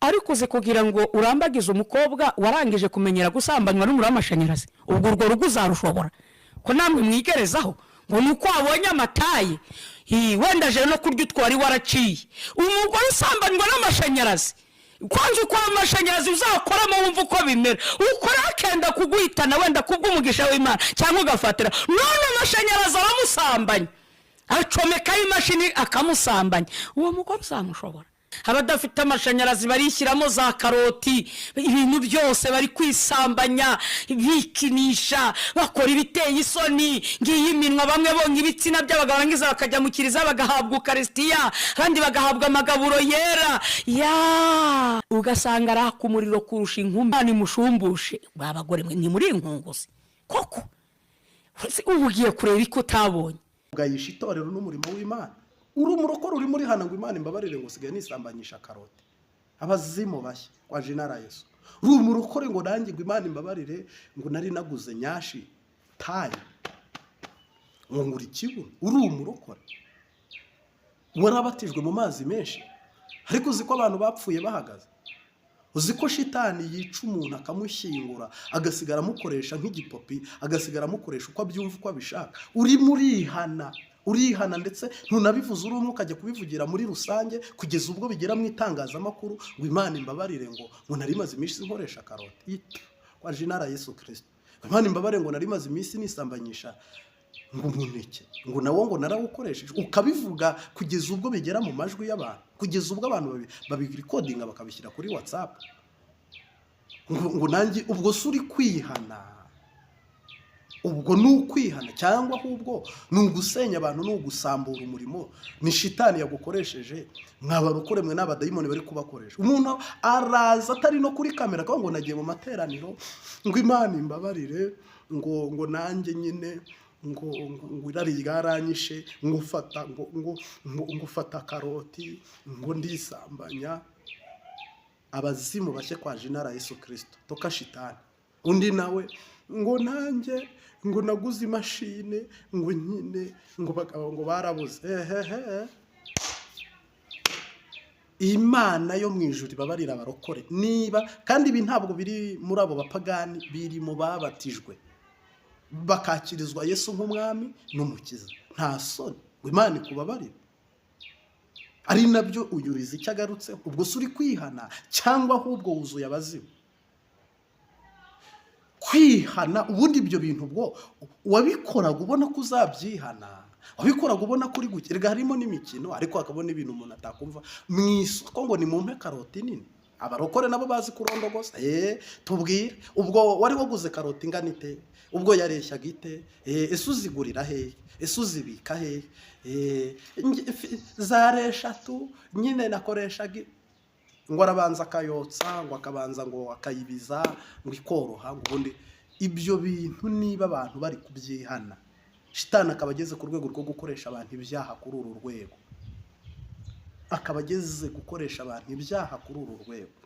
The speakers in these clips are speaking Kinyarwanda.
ariko uze kugira ngo urambagize umukobwa warangije kumenyera gusambanywa n'umuriro w'amashanyarazi, ubwo urwo rugo uzarushobora ko namwe mwigerezaho ngo nuko wabonye amataye wenda je no kurya utwari waraciye umugore usambanywa n'amashanyarazi kwanze uko amashanyarazi uzakoramo wumva uko bimera ukora akenda kuguhitana wenda kubw'umugisha w'Imana cyangwa ugafatira none amashanyarazi aramusambanya acomeka imashini akamusambanya uwo mugore uzamushobora. Abadafite amashanyarazi barishyiramo za karoti ibintu byose bari kwisambanya bikinisha bakora ibiteye isoni ngiyi iminwa bamwe bonye ibitsina by'abagabo barangiza bakajya mu kiriza bagahabwa ukaristiya kandi bagahabwa amagaburo yera ya ugasanga araka umuriro kurusha inkumi ni mushumbushe babagore mwe ni muri inkunguzi koko ubugiye kureba iko utabonye ugayisha itorero n'umurimo w'Imana urumurokoro uri muri hana ngo Imana imbabarire ngo sigaye nisambanyisha karoti abazimu bashya kwa Jinara Yesu urumurokore ngo nanjye ngo Imana imbabarire ngo nari naguze nyashi tayi ngo nguri kibu urumurokore warabatijwe mu mazi menshi ariko uziko abantu bapfuye bahagaze uziko shitani yica umuntu akamushyingura agasigara amukoresha nk'igipopi agasigara amukoresha uko abyumva uko abishaka uri muri urihana ndetse ntunabivuze uri umwe ukajya kubivugira muri rusange kugeza ubwo bigera mu itangazamakuru ngo Imana imbabarire ngo nari maze iminsi nkoresha karoti kwa Jinara Yesu Kristo Imana imbabarire ngo nari maze iminsi nisambanyisha ngo umuneke ngo nawo ngo narawukoresheje ukabivuga kugeza ubwo bigera mu majwi y'abantu kugeza ubwo abantu babirekodinga bakabishyira kuri WhatsApp ngo nanjye ubwo suri kwihana ubwo nukwihana cyangwa ahubwo nugusenya abantu nugusambura umurimo ni shitani yagukoresheje mwabarukore mwe n'abadayimoni bari kubakoresha umuntu araza atari no kuri kamera ngo nagiye mu materaniro ngo Imana imbabarire ngo nanjye nyine ngo irari ryaranyishe ngufata karoti ngo ndisambanya abazimu bashye kwa Jinara Yesu Kristo toka shitani undi nawe ngo nanjye ngo naguze imashine ngo nyine ngo barabuze Imana yo mu ijuru ibabarira abarokore niba kandi ibi ntabwo biri muri abo bapagani biri mu babatijwe bakakirizwa Yesu nk'umwami n'umukiza nta soni Imana ikubabarira ari nabyo uyuriza icyagarutse ubwo suri kwihana cyangwa ahubwo wuzuye abazimu kwihana ubundi ibyo bintu ubwo wabikoraga ubona ko uzabyihana wabikoraga ubona kuri gukirwa harimo n'imikino ariko akabona ibintu umuntu atakumva mwisoko ngo ni mumpe karoti nini abarokore nabo bazi kurondogosa tubwire ubwo wari waguze karoti ingana ite ubwo yareshyaga ite ese uzigurira he ese uzibika he zareshatu nyine nakoreshaga ngo arabanza akayotsa ngo akabanza ngo akayibiza ngo ikoroha ngo ubundi ibyo bintu niba abantu bari kubyihana shitani akaba ageze ku rwego rwo gukoresha abantu ibyaha kuri uru rwego akaba ageze gukoresha abantu ibyaha kuri uru rwego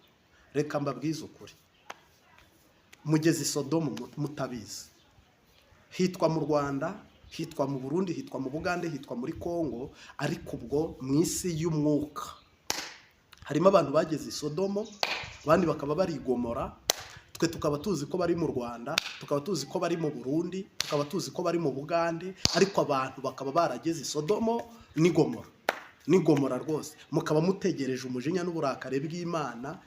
reka mbabwize ukuri mugeze Sodomu mutabizi hitwa mu Rwanda hitwa mu Burundi hitwa mu Bugande hitwa muri Kongo ariko ubwo mu isi y'umwuka harimo abantu bageze Sodomo abandi bakaba bari Gomora twe tukaba tuzi ko bari mu Rwanda tukaba tuzi ko bari mu Burundi tukaba tuzi ko bari mu Bugande ariko abantu bakaba barageze Sodomo ni Gomora rwose mukaba mutegereje umujinya n'uburakare bw'Imana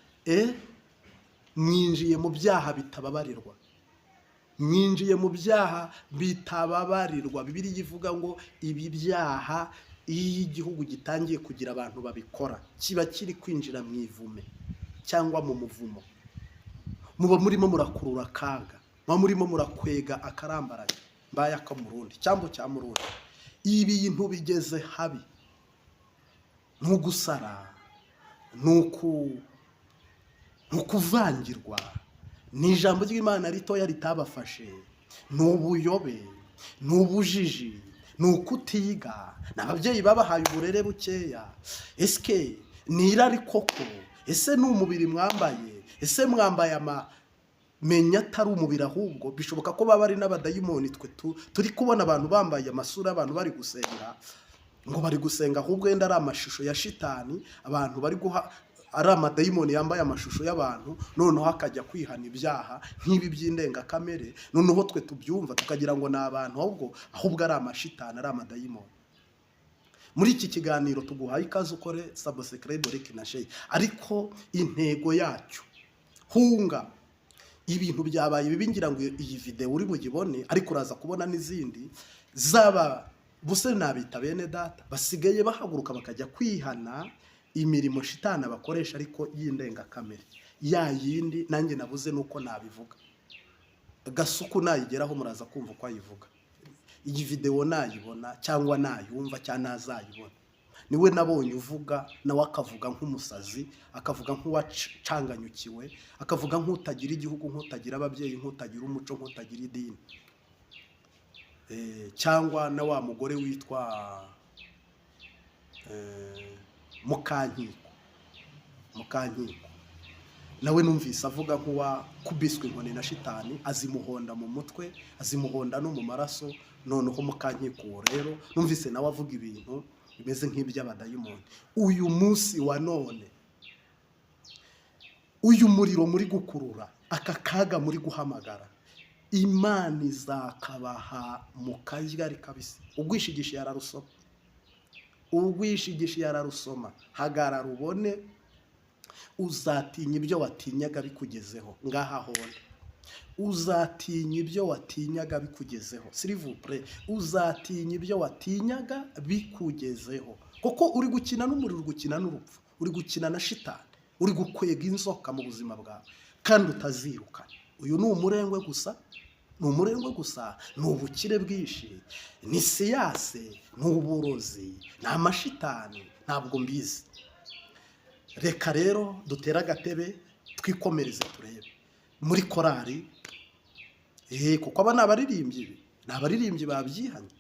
mwinjiye mu byaha bitababarirwa mwinjiye mu byaha bitababarirwa Bibiliya ivuga ngo ibi byaha iyo igihugu gitangiye kugira abantu babikora kiba kiri kwinjira mu ivume cyangwa mu muvumo muba murimo murakurura kaga muba murimo murakwega akarambaraye mbaya ka Murundi cyambo cya Murundi ibintu bigeze habi ntugusara ntukuvangirwa ni ijambo ry'Imana ritoya ritabafashe n'ubuyobe n'ubujiji nukutiga n'ababyeyi babahaye uburere bukeya eske nirari koko ese n'umubiri mwambaye ese mwambaye menya atari umubiri ahubwo bishoboka ko baba ari n'abadayimoni twe turi kubona abantu bambaye amasura abantu bari gusenga ngo bari gusenga ahubwo yenda ari amashusho ya shitani abantu bari guha ari amadayimoni yambaye amashusho y'abantu, noneho akajya kwihana ibyaha nk'ibi by'indengakamere, noneho twe tubyumva tukagira ngo ni abantu, ahubwo ari amashitani, ari amadayimoni. Muri iki kiganiro tuguhaye ikaze ukore subscribe, like na share, ariko intego yacyo hunga ibintu byabaye bibi. Ngira ngo iyi video uri bugibone, ariko uraza kubona n'izindi zaba buse nabita bene data basigaye bahaguruka bakajya kwihana imirimo shitana bakoresha, ariko y'indengakamere ya yindi nanjye nabuze nuko nabivuga. Gasuku nayigeraho muraza kumva uko ayivuga. Iyi video nayibona cyangwa nayumva cyangwa nazayibona, niwe nabonye uvuga nawe akavuga nk'umusazi, akavuga nk'uwacanganyukiwe, akavuga nk'utagira igihugu, nk'utagira ababyeyi, nk'utagira umuco, nk'utagira idini. Cyangwa na wa mugore witwa Mukankiko nawe numvise avuga nk'uwa kubiswe inkoni na shitani, azimuhonda mu mutwe, azimuhonda no mu maraso. Noneho Mukankiko rero numvise nawe avuga ibintu bimeze nk'iby'abadayimoni. Uyu munsi wa none, uyu muriro muri gukurura, aka kaga muri guhamagara, Imana izakabaha mu kajyari kabisi. Ugwishigisha yararusoma, hagarara ubone, uzatinya ibyo watinyaga bikugezeho. Ngaha hone uzatinya ibyo watinyaga bikugezeho, s'il vous plaît, uzatinya ibyo watinyaga bikugezeho, kuko uri gukina n'umuriro, uri gukina n'urupfu, uri gukina na shitani, uri gukwega inzoka mu buzima bwawe kandi utazirukana. Uyu ni umurengwe gusa, ni ubukire bwinshi, ni siyase, ni uburozi, ni amashitani, ntabwo mbizi. Reka rero dutere agatebe twikomereze turebe muri korari, kuko aba ni abaririmbyi babyihanye.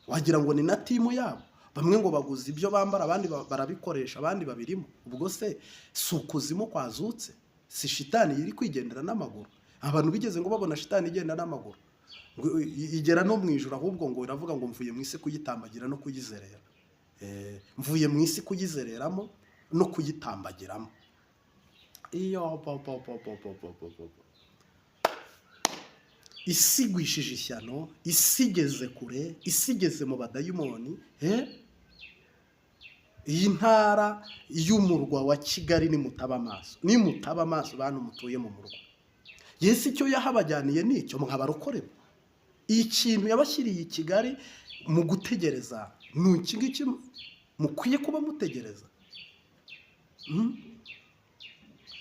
Wagira ngo ni na timu yabo, bamwe ngo baguze ibyo bambara, abandi barabikoresha, abandi babirimo. Ubwo se si ukuzimu kwazutse? Si shitani yiri kwigendera n'amaguru? Abantu bigeze ngo babona shitani igenda n'amaguru, igera no mu ijuru, ahubwo ngo iravuga ngo mvuye mu isi kuyitambagira no kuyizerera. Mvuye mu isi kuyizereramo no kuyitambagiramo. Isigwishije ishyano, isigeze kure, isigeze mu badayimoni. Iyi ntara y'umurwa wa Kigali nimutaba amaso bantu mutuye mu murwa. Yesu icyo yahabajyaniye nicyo mwabarokoreba. Ikintu yabashyiriye i Kigali mu gutegereza, n'iki ngiki mukwiye kuba mutegereza.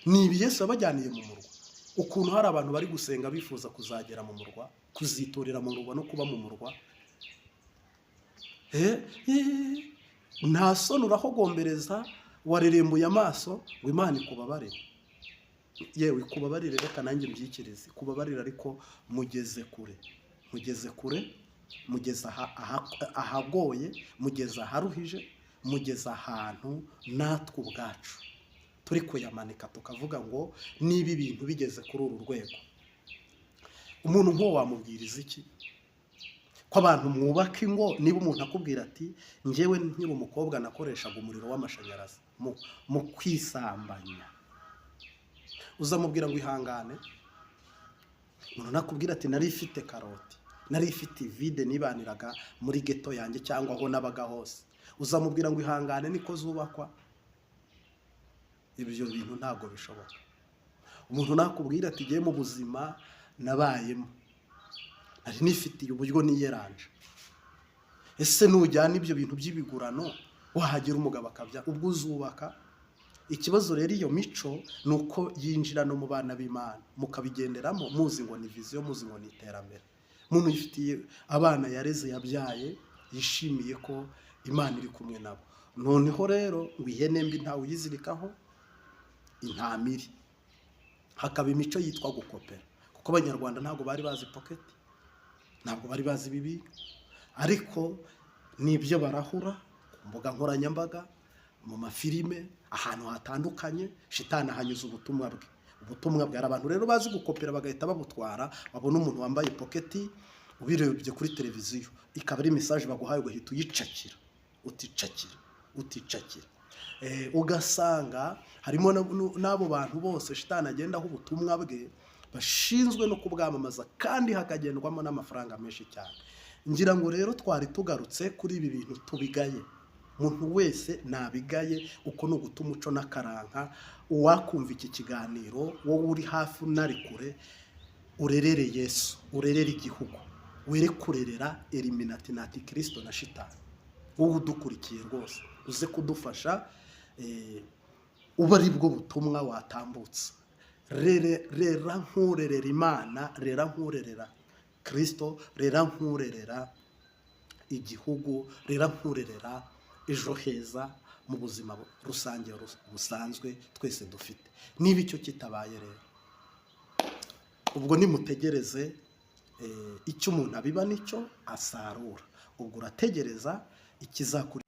Ni ibi Yesu yabajyaniye mu murwa. Ukuntu hari abantu bari gusenga bifuza kuzagera mu murwa, kuzitorera mu murwa no kuba mu murwa. Nta soni urahogombereza, warerembuye amaso ngo Imana ikubabarire. Yewe kubabarire, reka nanjye mbyikirize, kubabarire, ariko mugeze kure, mugeze ahagoye, mugeze aharuhije, mugeze ahantu natwe ubwacu turi kuyamanika tukavuga ngo niba ibintu bigeze kuri uru rwego, umuntu nk'uwo wamubwiriza iki? Ko abantu mwubaka ingo, niba umuntu akubwira ati njyewe nkiri umukobwa nakoreshaga umuriro w'amashanyarazi mu kwisambanya, uzamubwira ngo ihangane? Umuntu nakubwira ati nari ifite karoti, nari ifite vide, nibaniraga muri geto yanjye cyangwa aho nabaga hose, uzamubwira ngo ihangane niko zubakwa? Ibyo bintu ntabwo bishoboka. Umuntu nakubwira ati ngiye mu buzima nabayemo, nari nifitiye uburyo niyeranje, ese nujyana ibyo bintu by'ibigurano wahagira umugabo akabya, ubwo uzubaka? Ikibazo rero iyo mico ni uko yinjira no mu bana b'Imana, mukabigenderamo muzi ngo ni viziyo, muzi ngo ni iterambere. Umuntu yifitiye abana yareze, yabyaye, yishimiye ko Imana iri kumwe nabo. Noneho rero ngo ihene mbi ntawe uyizirikaho intamiri. Hakaba imico yitwa gukopera, kuko abanyarwanda ntabwo bari bazi pocket, ntabwo bari bazi bibi, ariko nibyo barahura ku mbuga nkoranyambaga, mu mafilime, ahantu hatandukanye. Shitani ahanyuza ubutumwa bwe. Hari abantu rero bazi gukopera bagahita babutwara. Babona umuntu wambaye pocket, ubirebye kuri televiziyo, ikaba ari message baguhaye, ugahita uyicakira, uticakira. ugasanga harimo n'abo bantu bose shitani agendaho ubutumwa bwe bashinzwe no kubwamamaza, kandi hakagendwamo n'amafaranga menshi cyane. Ngira ngo rero twari tugarutse kuri ibi bintu tubigaye, umuntu wese nabigaye, uko ni uguta umuco n'akaranka. Uwakumva iki kiganiro, wowe uri hafi unari kure, urerere Yesu, urerere igihugu, were kurerera Eliminati na Antikristo na shitani. Wowe udukurikiye rwose uze kudufasha, uba ari bwo butumwa watambutse. Rera nkurerera Imana, rera nkurerera Kristo, rera nkurerera igihugu, rera nkurerera ejo heza mu buzima rusange busanzwe twese dufite. Niba icyo kitabaye rero, ubwo nimutegereze icyo umuntu abiba nicyo asarura. Ubwo urategereza ikizakuri.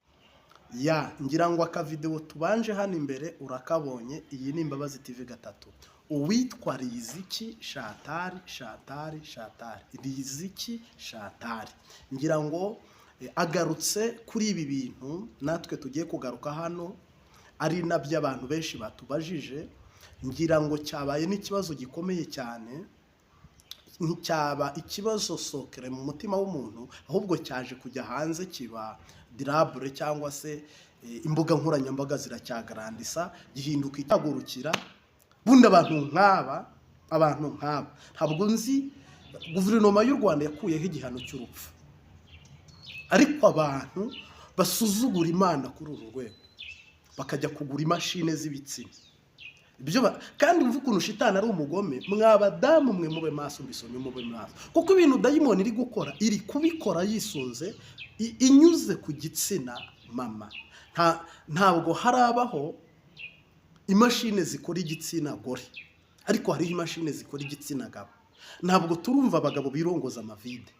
Ngira ngo akavideo tubanje hano imbere urakabonye. Iyi ni Imbabazi TV 3. Uwitwa Riziki Shatari, Riziki Shatari, ngira ngo agarutse kuri ibi bintu natwe tugiye kugaruka hano, ari nabyo abantu benshi batubajije. Ngira ngo cyabaye n'ikibazo gikomeye cyane, nticyaba ikibazo sokere mu mutima w'umuntu, ahubwo cyaje kujya hanze, kiba dirabure cyangwa se imbuga nkoranyambaga ziracyagarandisa, gihinduka icyagurukira. Bundi abantu nk'aba ntabwo nzi guverinoma y'u Rwanda yakuyeho igihano cy'urupfu, ariko abantu basuzugura Imana kuri uru rwego bakajya kugura imashini z'ibitsina. Kandi mvuga ukuntu shitani ari umugome. Mwabadamu mwe mube maso, mbisomye mube maso, kuko ibintu dayimoni iri gukora, iri kubikora yisunze inyuze ku gitsina mama. Ntabwo harabaho imashini zikora igitsina gore, ariko hariho imashini zikora igitsina gabo. Ntabwo turumva abagabo birongoza amavide,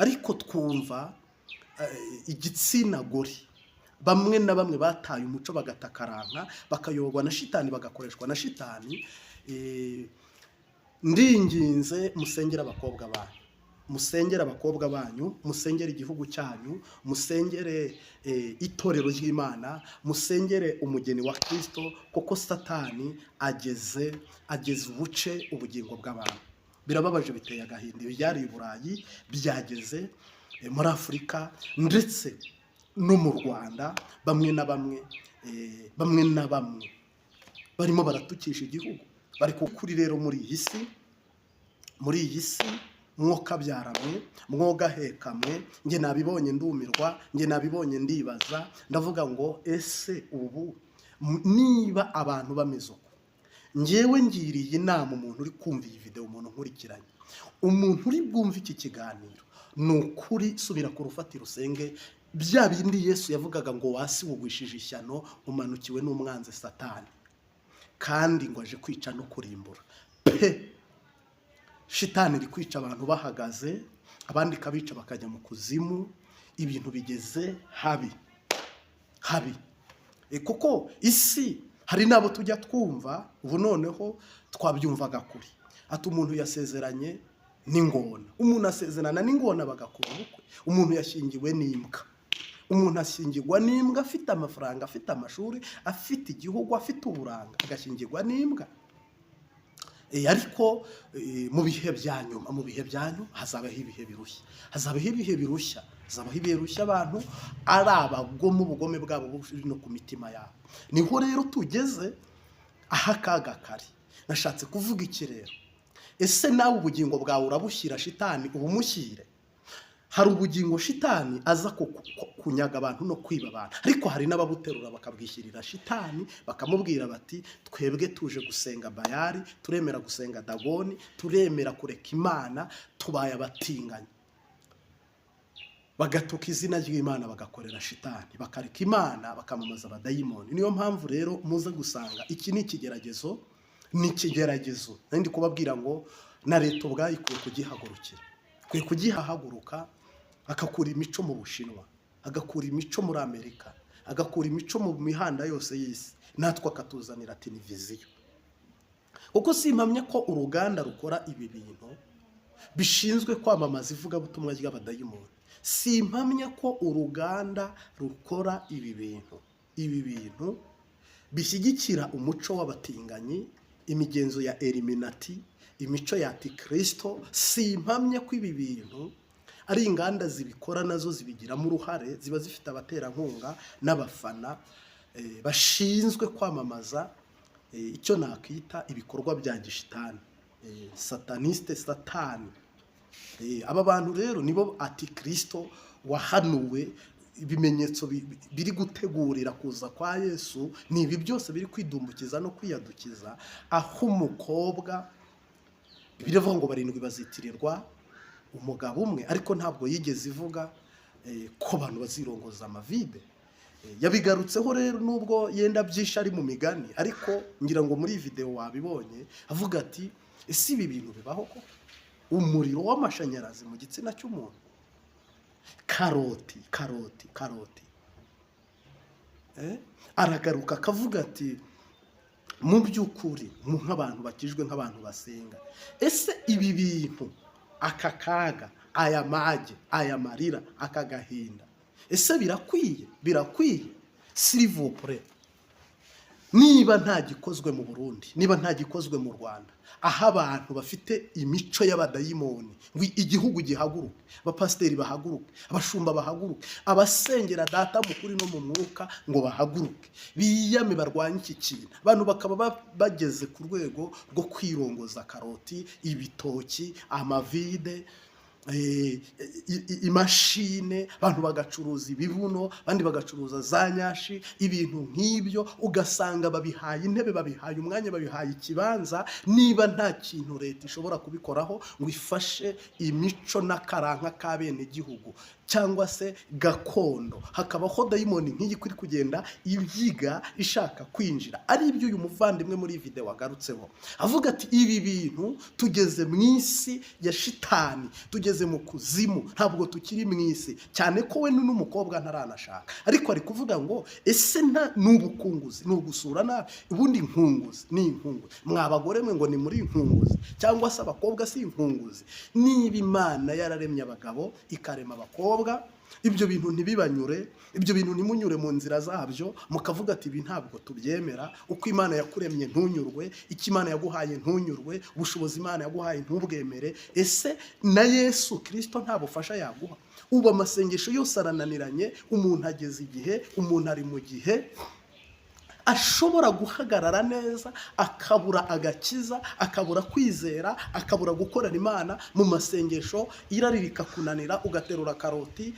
ariko twumva igitsina gore. Bamwe na bamwe bataye umuco bagatakaranga, bakayoborwa na shitani, bagakoreshwa na shitani. Ndinginze musengera abakobwa banyu, musengera abakobwa banyu, musengere igihugu cyanyu, musengere itorero ry'Imana, musengere umugeni wa Kristo, kuko Satani ageze ubuce ubugingo bw'abantu. Birababaje, biteye agahinda. Byari i Burayi, byageze muri Afurika, ndetse no mu Rwanda. Bamwe na bamwe barimo baratukisha igihugu, bari kukuri. Rero muri iyi si mwoka byaramwe, mwoga hekamwe. Nge nabibonye ndumirwa, nge nabibonye ndibaza, ndavuga ngo ese ubu niba abantu bameze uko, ngewe ngiriye inama umuntu uri kumva iyi video, umuntu nkurikiranye, umuntu uri bwumva iki kiganiro, ni ukuri subira ku rufatiro usenge bya bindi Yesu yavugaga ngo wasi wugwishije ishyano, umanukiwe n'umwanzi Satani, kandi ngo aje kwica no kurimbura. Shitani iri kwica abantu bahagaze, abandi kabica bakajya mu kuzimu. Ibintu bigeze habi. Kuko isi hari nabo tujya twumva, ubu noneho twabyumvaga kuri. Ati umuntu yasezeranye n'ingona, umuntu asezerana n'ingona bagakora ubukwe. Umuntu yashingiwe n'imbwa, umuntu ashyingirwa n'imbwa, afite amafaranga, afite amashuri, afite igihugu, afite uburanga, agashyingirwa n'imbwa. Ariko mu bihe bya nyuma, hazabaho ibihe birushya, hazabaho ibihe birushya abantu ari abagome, ubugome bwabo buri no ku mitima yabo. Niho rero tugeze aha kaga kari. Nashatse kuvuga iki rero? Ese nawe ubugingo bwawe urabushyira shitani, ubumushyire? Hari ubugingo shitani aza kunyaga abantu no kwiba abantu, ariko hari n'ababuterura bakabwishyirira shitani, bakamubwira bati twebwe tuje gusenga Bayali, turemera gusenga Dagoni, turemera kureka Imana, tubaye abatinganyi. Bagatuka izina ry'Imana, bagakorera shitani, bakareka Imana, bakamamaza abadayimoni. Niyo mpamvu rero muze gusanga iki ni ikigeragezo, Ndi kubabwira ngo na leta ubwayo ikwiye kugihagurukira, ikwiye kugihahaguruka, agakura imico mu Bushinwa, agakura imico muri Amerika, agakura imico mu mihanda yose y'isi, natwe akatuzanira televiziyo. Kuko simpamye ko uruganda rukora ibi bintu bishinzwe kwamamaza ivugabutumwa ry'abadayimoni, simpamye ko uruganda rukora ibi bintu ibi bintu bishyigikira umuco w'abatinganyi, imigenzo ya eliminati, imico ya antikristo. Simpamye ko ibi bintu ari inganda zibikora nazo zibigiramo uruhare, ziba zifite abaterankunga n'abafana bashinzwe kwamamaza icyo nakwita ibikorwa bya gishitani, sataniste, satani. Aba bantu rero nibo antikristo wahanuwe. Ibimenyetso biri gutegurira kuza kwa Yesu ni ibi byose biri kwidumbukiza no kwiyadukiza, aho umukobwa biravuga ngo 7 bazitirirwa umugabo umwe, ariko ntabwo yigeze ivuga ko abantu bazirongoza amavide. Yabigarutseho rero nubwo yenda byinshi ari mu migani, ariko ngira ngo muri video wabibonye avuga ati ese ibi bintu bibaho ko umuriro w'amashanyarazi mu gitsina cy'umuntu? Karoti aragaruka akavuga ati mu by'ukuri nk'abantu bakijwe, nk'abantu basenga, ese ibi bintu, aka kaga, aya mage, aya marira, aka gahinda, ese birakwiye s'il vous plaît? Niba nta gikozwe mu Burundi, niba nta gikozwe mu Rwanda, aho abantu bafite imico y'abadayimoni, ngo igihugu gihaguruke, abapasiteri bahaguruke, abashumba bahaguruke, abasengera data mukuri no mu mwuka ngo bahaguruke, biyame barwanye iki kintu, abantu bakaba bageze ku rwego rwo kwirongoza karoti, ibitoki, amavide, imashine, abantu bagacuruza ibibuno, abandi bagacuruza za nyashi, ibintu nk'ibyo. Ugasanga babihaye intebe, babihaye umwanya, babihaye ikibanza. Niba nta kintu leta ishobora kubikoraho ngo ifashe imico n'akaranka ka bene gihugu cyangwa se gakondo, hakabaho dayimoni nk'iyi kuri kugenda ibyiga ishaka kwinjira, ari ibyo uyu muvandimwe muri video wagarutseho avuga ati ibi bintu tugeze mu isi ya shitani, tugeze mu kuzimu, ntabwo tukiri mu isi, cyane ko we n'umukobwa ntaranashaka. Ariko ari kuvuga ngo ese n'ubukunguzi, n'ugusura nabi, ubundi inkunguzi ni inkunguzi. Mwabagore mwe ngo ni muri inkunguzi, cyangwa se abakobwa si inkunguzi? Niba Imana yararemye abagabo ikarema abakobwa, ibyo bintu ntibibanyure, ibyo bintu ntimunyure mu nzira zabyo mukavuga ati ibi ntabwo tubyemera. Uko Imana yakuremye ntunyurwe, icyo Imana yaguhaye ntunyurwe, ubushobozi Imana yaguhaye ntubwemere. Ese na Yesu Kristo nta bufasha yaguha? Ubu amasengesho yose arananiranye, umuntu ageze igihe, umuntu ari mu gihe ashobora guhagarara neza, akabura agakiza, akabura kwizera, akabura gukorera Imana mu masengesho, irari rikakunanira ugaterura karoti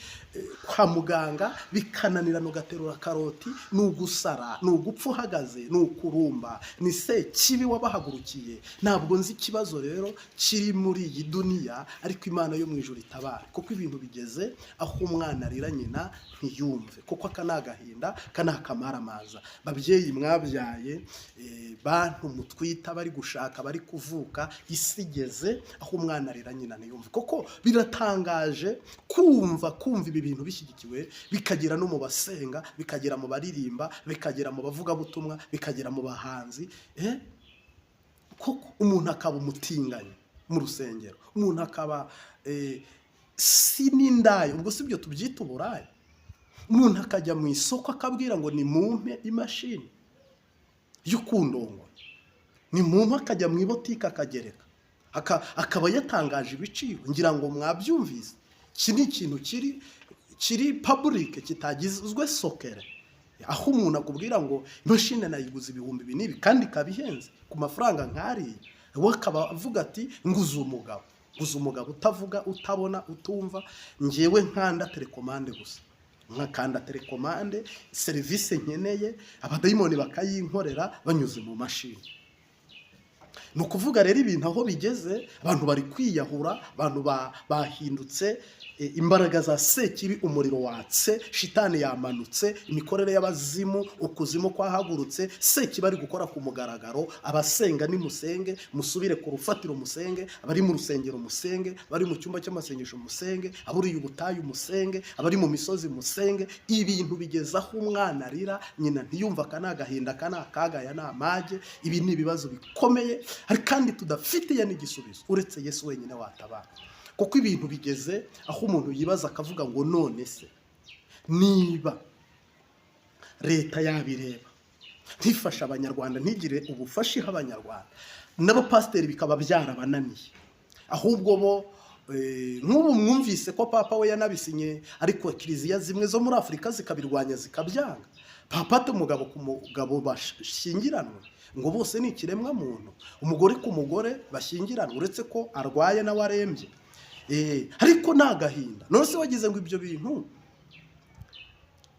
kwa muganga, bikananirana ugaterura karoti, n'ugusara, n'ugupfa uhagaze, n'ukurumba, ni se kibi wabahagurukiye. Ntabwo nzi ikibazo rero kiri muri iyi duniya, ariko Imana yo mu ijuru itabara, kuko ibintu bigeze aho umwana arira nyina ntiyumve, kuko aka ni agahinda, aka ni akamaramaza. Babyeyi mwabyaye, bantu mutwita bari gushaka, bari kuvuka, isi igeze aho umwana arira nyina ntiyumve. Kuko biratangaje kumva ibi bintu bishyigikiwe, bikagera no mu basenga, bikagera mu baririmba, bikagera mu bavugabutumwa, bikagera mu bahanzi. Koko umuntu akaba umutinganyi mu rusengero, umuntu akaba sinindaya, ubwo sibyo tubyita uburaya. Umuntu akajya mu isoko akabwira ngo ni mumpe imashini y'ukundongo, ni mumpe, akajya mu ibotike akagereka, akaba yatangaje ibiciro. Ngira ngo mwabyumvise, iki ni ikintu kiri public, kitagizwe sokere, aho umuntu akubwira ngo imashini nayiguze ibihumbi binini kandi kabihenze ku mafaranga nk'ariya, we akaba avuga ati nguze umugabo utavuga, utabona, utumva. Ngewe nkanda telekomande gusa, nkakanda telekomande, serivisi nkeneye abadayimoni bakayinkorera banyuze mu mashini. Ni ukuvuga rero ibintu aho bigeze, abantu bari kwiyahura, abantu bahindutse imbaraga za sekibi, umuriro watse, shitani yamanutse, imikorere y'abazimu, ukuzimu kwahagurutse, sekibi ari gukora ku mugaragaro. Abasenga nimusenge, musubire ku rufatiro musenge, abari mu rusengero musenge, abari mu cyumba cy'amasengesho musenge, aburiye ubutayu musenge, abari mu misozi musenge. Ibintu bigeza aho umwana arira nyina ntiyumva, aka ni agahinda, aka ni akaga, aya ni amage. Ibi ni ibibazo bikomeye, kandi tudafitiye n'igisubizo uretse Yesu wenyine watabara. Kuko ibintu bigeze aho umuntu yibaza akavuga ngo none se niba leta yabireba ntifasha abanyarwanda, ntigire ubufasha iha abanyarwanda, n'abapasiteri bikaba byarabananiye, ahubwo bo nk'ubu mwumvise ko papa we yanabisinye, ariko kiliziya zimwe zo muri Afurika zikabirwanya zikabyanga. Papa ati umugabo ku mugabo bashyingiranwe ngo bose ni ikiremwa muntu, umugore ku mugore bashyingiranwe uretse ko arwaye nawe arembye. Ariko nta gahinda, none se wagize ngo ibyo bintu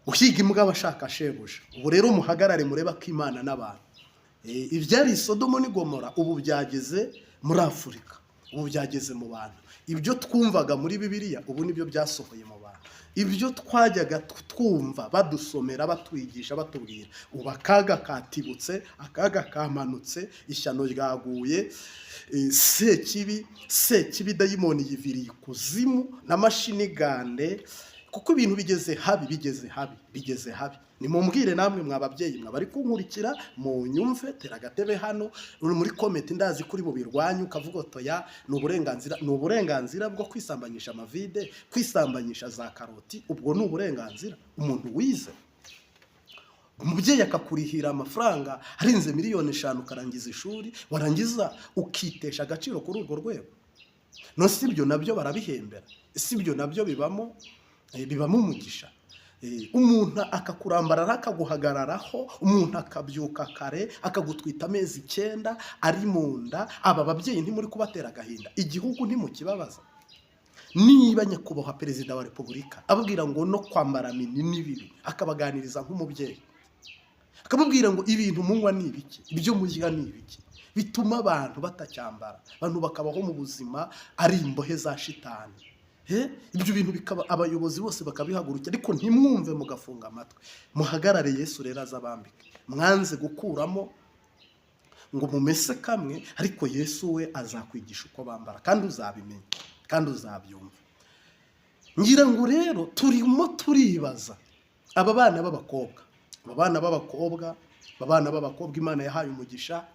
uhiga imbwa bashaka shebuja. Ubu rero muhagarare mureba ko Imana n'abantu, ibyari Sodomo ni Gomora ubu byageze muri Afurika, ubu byageze mu bantu. Ibyo twumvaga muri Bibiliya ubu nibyo byasohoye mu bantu. Ibyo twajyaga twumva badusomera, batwigisha, batubwira, ubu akaga katibutse, akaga kamanutse, ishyano ryaguye, sekibi dayimoni yiviriye ikuzimu n'amashinigande, kuko ibintu bigeze habi. Nimumbwire namwe mwababyeyi mwabari kunkurikira, mu nyumve, tera agatebe hano uri muri comment, ndazi kuri bubirwanya ukavuga otoya ni uburenganzira bwo kwisambanyisha amavide, kwisambanyisha za karoti, ubwo ni uburenganzira. Umuntu wize, umubyeyi akakurihira amafaranga arenze miliyoni 5 ukarangiza ishuri, warangiza ukitesha agaciro kuri urwo rwego. No sibyo nabyo barabihembera, sibyo nabyo bibamo umugisha. Umuntu akakurambara akaguhagararaho, umuntu akabyuka kare akagutwita amezi 9 ari mu nda. Aba babyeyi ntimuri kubatera agahinda, igihugu ntimukibabaza. Niba nyakubahwa perezida wa repubulika ababwira ngo no kwambara mini nibibi, akabaganiriza nk'umubyeyi, akababwira ngo ibintu munywa ni ibiki, ibyo murya ni ibiki, bituma abantu batacyambara, abantu bakabaho mu buzima ari imbohe za shitani. Ibyo bintu bikaba abayobozi bose bakabihagurukira, ariko ntimwumve mugafunga amatwi. Muhagarare Yesu rero azabambike, mwanze gukuramo ngo mumese kamwe, ariko Yesu we azakwigisha uko bambara, kandi uzabimenya kandi uzabyumva. Ngira ngo rero turimo turibaza aba bana b'abakobwa Imana yahaye umugisha,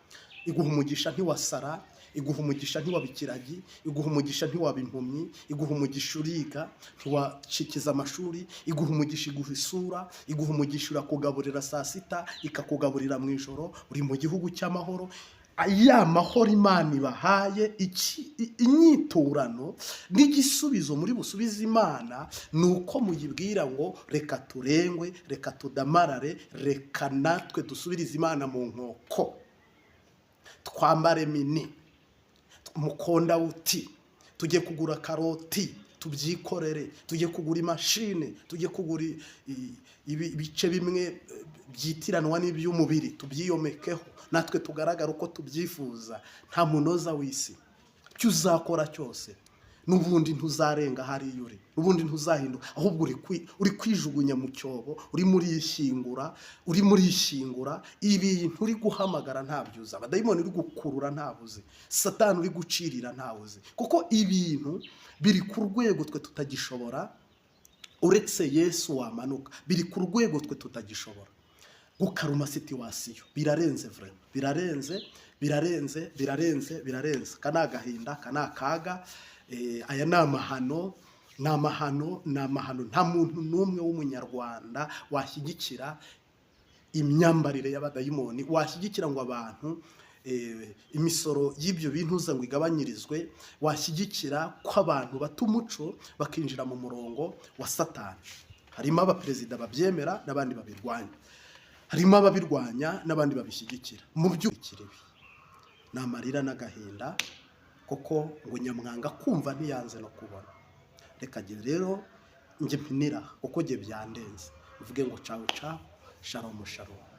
iguha umugisha ntiwasara, iguha umugisha ntiwabikiragi, iguha umugisha ntiwaba impumyi, iguha umugisha uriga ntiwacikiza amashuri, iguha umugisha iguha isura, iguha umugisha urakugaburira saa sita, ikakugaburira mu ijoro, uri mu gihugu cy'amahoro. Ya mahoro Imana ibahaye, inyiturano n'igisubizo muri busubize Imana nuko muyibwira ngo reka turengwe, reka tudamarare, reka natwe dusubirize Imana mu nkoko, twambare mini, mukonda uti, tujye kugura karoti tubyikorere, tujye kugura imashine, tujye kugura ibice bimwe byitiranwa n'iby'umubiri tubyiyomekeho, natwe tugaragara uko tubyifuza. Nta munoza w'isi, cyo uzakora cyose n'ubundi ntuzarenga hariya uri, n'ubundi ntuzahinduka, ahubwo uri kwijugunya mu cyobo, uri muri ishyingura. Ibintu uri guhamagara ntabyuza, abadayimoni uri gukurura ntabuze, satani uri gucirira ntawuzi, kuko ibintu biri ku rwego twe tutagishobora. Uretse Yesu wamanuka, biri ku rwego twe tutagishobora gukaruma situwasiyo. Birarenze vraiment, birarenze. Kana gahinda, kana kaga, aya ni amahano. Nta muntu n'umwe w'umunyarwanda washyigikira imyambarire y'abadayimoni, washyigikira ngo abantu imisoro y'ibyo bintu uza ngo igabanyirizwe, washyigikira ko abantu bata umuco bakinjira mu murongo wa Satani. Harimo abaperezida babyemera n'abandi babirwanya, harimo ababirwanya n'abandi babishyigikira. Mu by'ukuri ni amarira n'agahinda, koko ngo nyamwanga kumva ntiyanze no kubona. Reka rero njye mpinira kuko njye byandenze, uvuge ngo cawu cawu, shalom shalom.